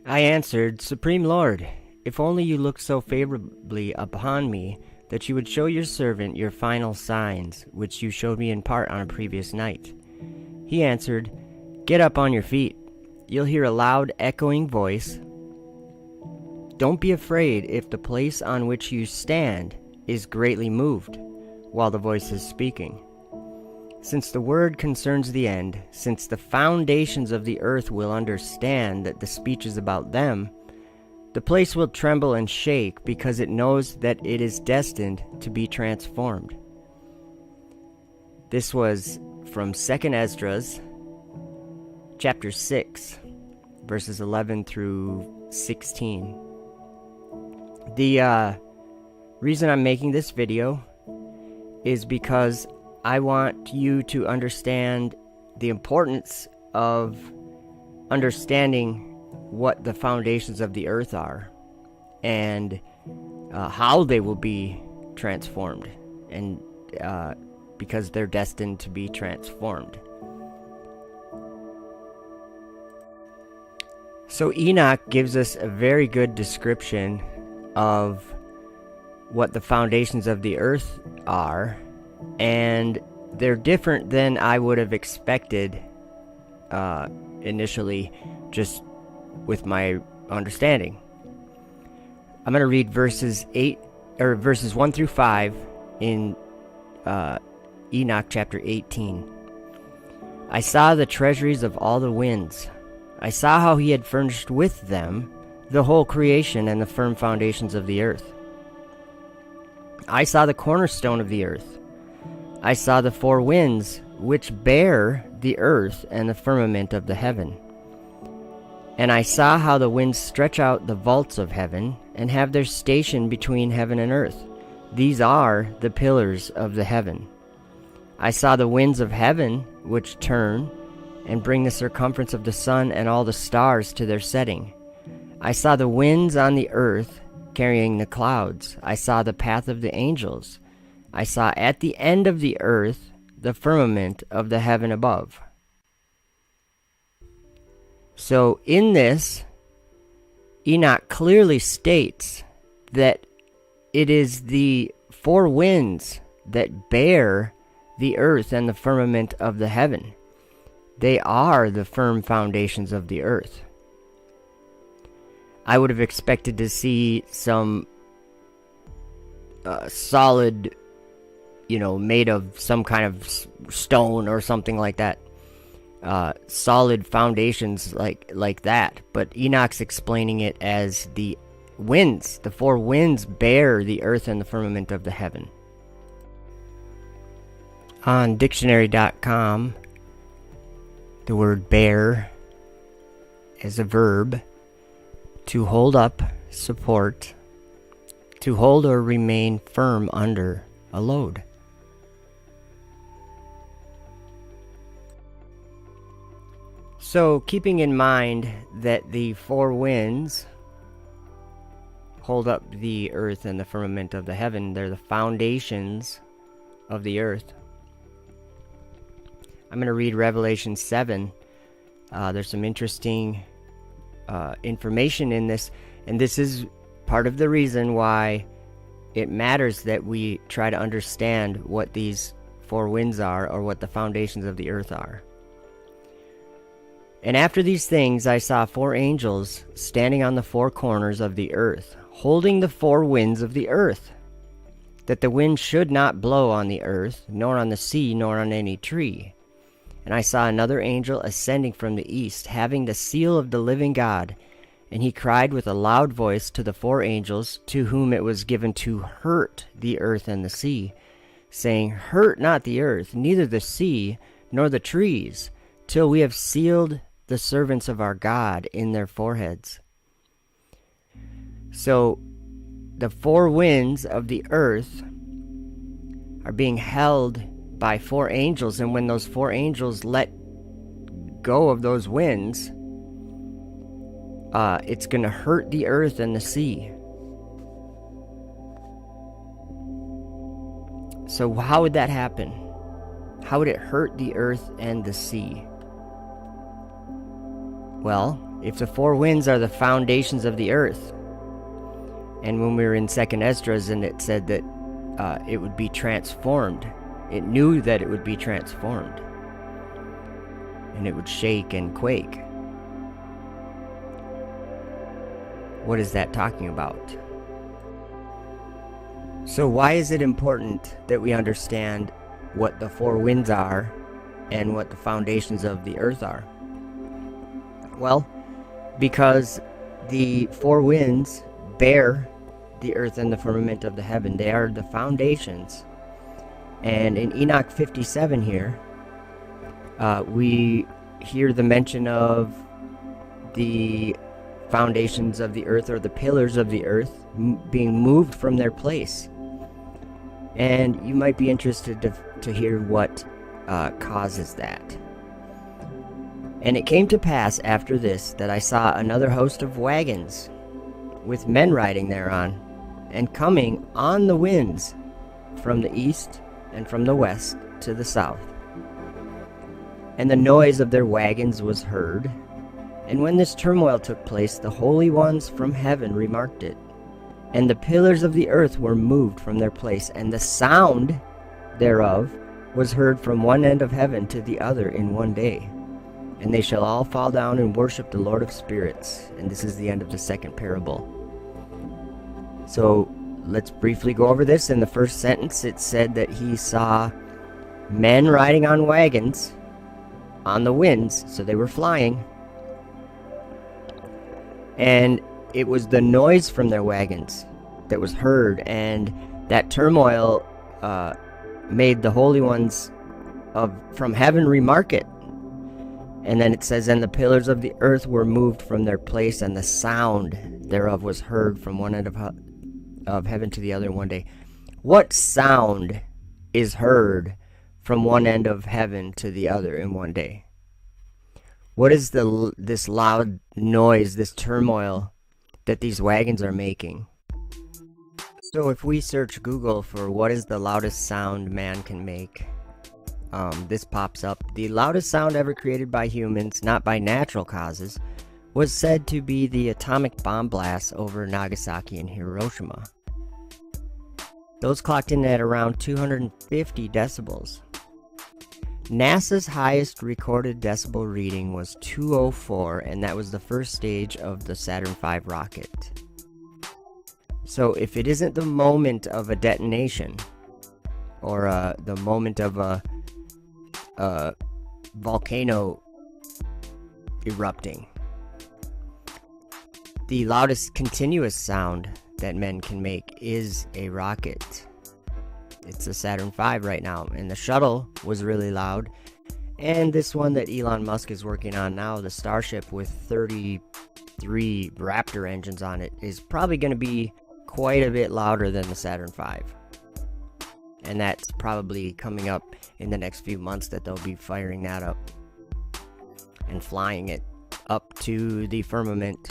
I answered, Supreme Lord, if only you looked so favorably upon me that you would show your servant your final signs, which you showed me in part on a previous night. He answered, Get up on your feet. You'll hear a loud, echoing voice. Don't be afraid if the place on which you stand is greatly moved while the voice is speaking. Since the word concerns the end, since the foundations of the earth will understand that the speech is about them, the place will tremble and shake because it knows that it is destined to be transformed. This was from 2 Esdras, chapter 6, verses 11 through 16. The reason I'm making this video is because I want you to understand the importance of understanding what the foundations of the earth are and how they will be transformed, and because they're destined to be transformed. So Enoch gives us a very good description of what the foundations of the earth are, and they're different than I would have expected initially, just with my understanding. I'm going to read verses 1 through 5 in Enoch chapter 18. I saw the treasuries of all the winds. I saw how he had furnished with them the whole creation and the firm foundations of the earth. I saw the cornerstone of the earth. I saw the four winds which bear the earth and the firmament of the heaven. And I saw how the winds stretch out the vaults of heaven and have their station between heaven and earth. These are the pillars of the heaven. I saw the winds of heaven which turn and bring the circumference of the sun and all the stars to their setting. I saw the winds on the earth carrying the clouds. I saw the path of the angels. I saw at the end of the earth the firmament of the heaven above. So in this, Enoch clearly states that it is the four winds that bear the earth and the firmament of the heaven. They are the firm foundations of the earth. I would have expected to see some solid, made of some kind of stone or something like that. Solid foundations like that. But Enoch's explaining it as the winds. The four winds bear the earth and the firmament of the heaven. On dictionary.com, the word bear is a verb: to hold up, support, to hold or remain firm under a load. So, keeping in mind that the four winds hold up the earth and the firmament of the heaven, they're the foundations of the earth. I'm going to read Revelation 7. There's some interesting information in this, and this is part of the reason why it matters that we try to understand what these four winds are, or what the foundations of the earth are. And after these things I saw four angels standing on the four corners of the earth, holding the four winds of the earth, that the wind should not blow on the earth, nor on the sea, nor on any tree. And I saw another angel ascending from the east, having the seal of the living God. And he cried with a loud voice to the four angels, to whom it was given to hurt the earth and the sea, saying, Hurt not the earth, neither the sea, nor the trees, till we have sealed the servants of our God in their foreheads. So, the four winds of the earth are being held by four angels, and when those four angels let go of those winds, it's going to hurt the earth and the sea. So how would that happen? How would it hurt the earth and the sea? Well, If the four winds are the foundations of the earth, and when we were in 2nd Esdras and it said that it would be transformed, it knew that it would be transformed, and it would shake and quake. What is that talking about? So why is it important that we understand what the four winds are and what the foundations of the earth are? Well, because the four winds bear the earth and the firmament of the heaven. They are the foundations. And in Enoch 57 here, we hear the mention of the foundations of the earth, or the pillars of the earth, being moved from their place. And you might be interested to hear what causes that. And it came to pass after this that I saw another host of wagons, with men riding thereon, and coming on the winds from the east and from the west to the south. And the noise of their wagons was heard. And when this turmoil took place, the holy ones from heaven remarked it. And the pillars of the earth were moved from their place, and the sound thereof was heard from one end of heaven to the other in one day. And they shall all fall down and worship the Lord of spirits. And this is the end of the second parable. So let's briefly go over this. In the first sentence, it said that he saw men riding on wagons on the winds, so they were flying. And it was the noise from their wagons that was heard, and that turmoil made the holy ones from heaven remark it. And then it says, and the pillars of the earth were moved from their place, and the sound thereof was heard from one end of heaven to the other in one day. What sound is heard from one end of heaven to the other in one day? What is this loud noise, this turmoil that these wagons are making? So if we search Google for what is the loudest sound man can make, this pops up. The loudest sound ever created by humans, not by natural causes, was said to be the atomic bomb blasts over Nagasaki and Hiroshima. Those clocked in at around 250 decibels. NASA's highest recorded decibel reading was 204, and that was the first stage of the Saturn V rocket. So if it isn't the moment of a detonation, or the moment of a volcano erupting, the loudest continuous sound that men can make is a rocket. It's a Saturn V right now, and the shuttle was really loud. And this one that Elon Musk is working on now, the Starship with 33 Raptor engines on it, is probably going to be quite a bit louder than the Saturn V. And that's probably coming up in the next few months, that they'll be firing that up and flying it up to the firmament.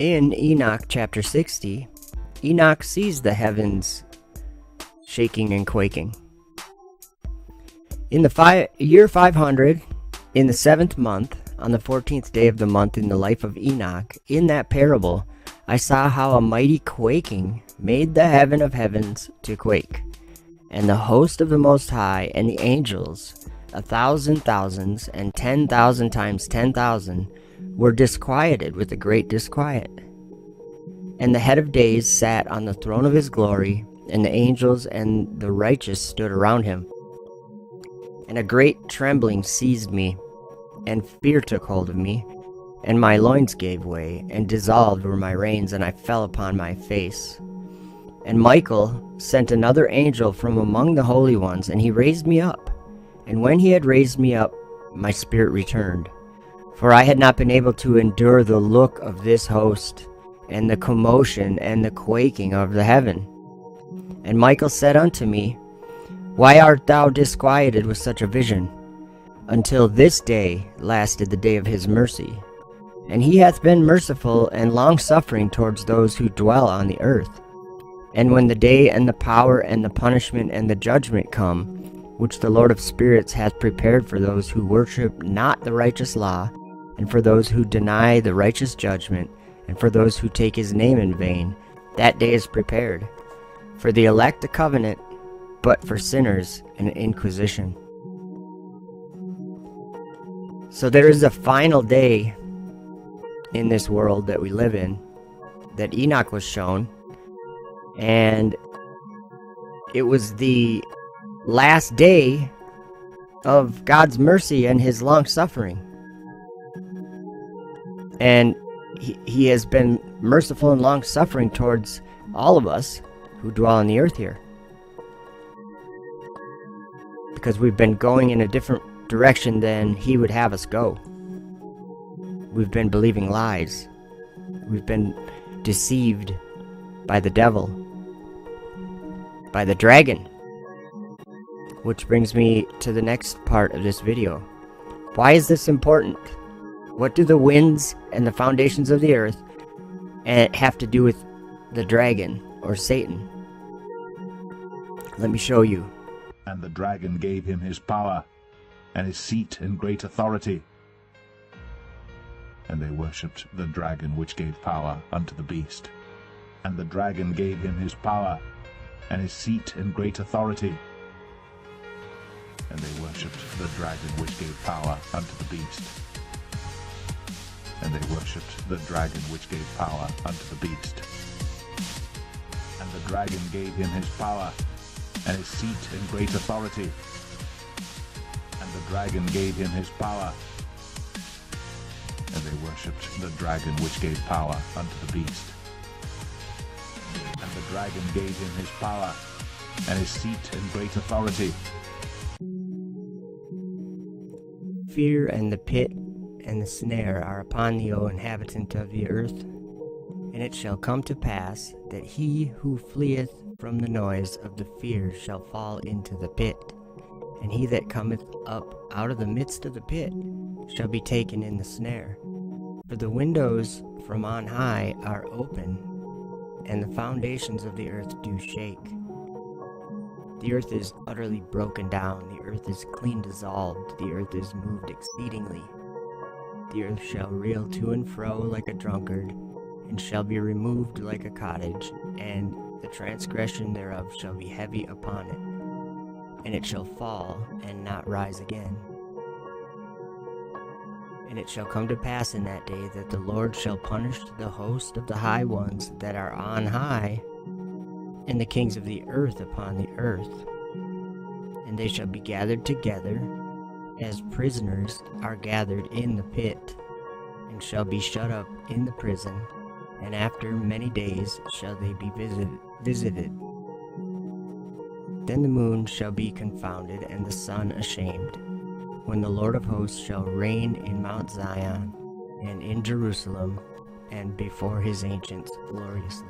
In Enoch chapter 60, Enoch sees the heavens shaking and quaking. In the year 500, in the 7th month, on the 14th day of the month in the life of Enoch, in that parable, I saw how a mighty quaking made the heaven of heavens to quake, and the host of the Most High and the angels, 1,000 thousands and 10,000 times 10,000, were disquieted with a great disquiet. And the head of days sat on the throne of his glory, and the angels and the righteous stood around him. And a great trembling seized me, and fear took hold of me, and my loins gave way, and dissolved were my reins, and I fell upon my face. And Michael sent another angel from among the holy ones, and he raised me up. And when he had raised me up, my spirit returned. For I had not been able to endure the look of this host, and the commotion and the quaking of the heaven. And Michael said unto me, Why art thou disquieted with such a vision? Until this day lasted the day of his mercy. And he hath been merciful and long-suffering towards those who dwell on the earth. And when the day and the power and the punishment and the judgment come, which the Lord of spirits hath prepared for those who worship not the righteous law, and for those who deny the righteous judgment, and for those who take his name in vain, that day is prepared. For the elect a covenant, but for sinners an inquisition. So there is a final day in this world that we live in, that Enoch was shown, and it was the last day of God's mercy and his long suffering. And he has been merciful and long suffering towards all of us who dwell on the earth here, because we've been going in a different direction than he would have us go. We've been believing lies. We've been deceived by the devil, by the dragon. Which brings me to the next part of this video. Why is this important? What do the winds and the foundations of the earth have to do with the dragon or Satan? Let me show you. And the dragon gave him his power, and his seat and great authority. And they worshipped the dragon which gave power unto the beast. And the dragon gave him his power, and his seat and great authority. And they worshipped the dragon which gave power unto the beast. And they worshipped the dragon which gave power unto the beast. And the dragon gave him his power, and his seat and great authority. And the dragon gave him his power. And they worshipped the dragon which gave power unto the beast. And the dragon gave him his power, and his seat and great authority. Fear and the pit and the snare are upon thee, O inhabitant of the earth. And it shall come to pass that he who fleeth from the noise of the fear shall fall into the pit, and he that cometh up out of the midst of the pit shall be taken in the snare. For the windows from on high are open, and the foundations of the earth do shake. The earth is utterly broken down, the earth is clean dissolved, the earth is moved exceedingly. The earth shall reel to and fro like a drunkard, and shall be removed like a cottage, and the transgression thereof shall be heavy upon it, and it shall fall and not rise again. And it shall come to pass in that day that the Lord shall punish the host of the high ones that are on high, and the kings of the earth upon the earth. And they shall be gathered together, as prisoners are gathered in the pit, and shall be shut up in the prison, and after many days shall they be visited. Then the moon shall be confounded, and the sun ashamed, when the Lord of hosts shall reign in Mount Zion, and in Jerusalem, and before his ancients gloriously.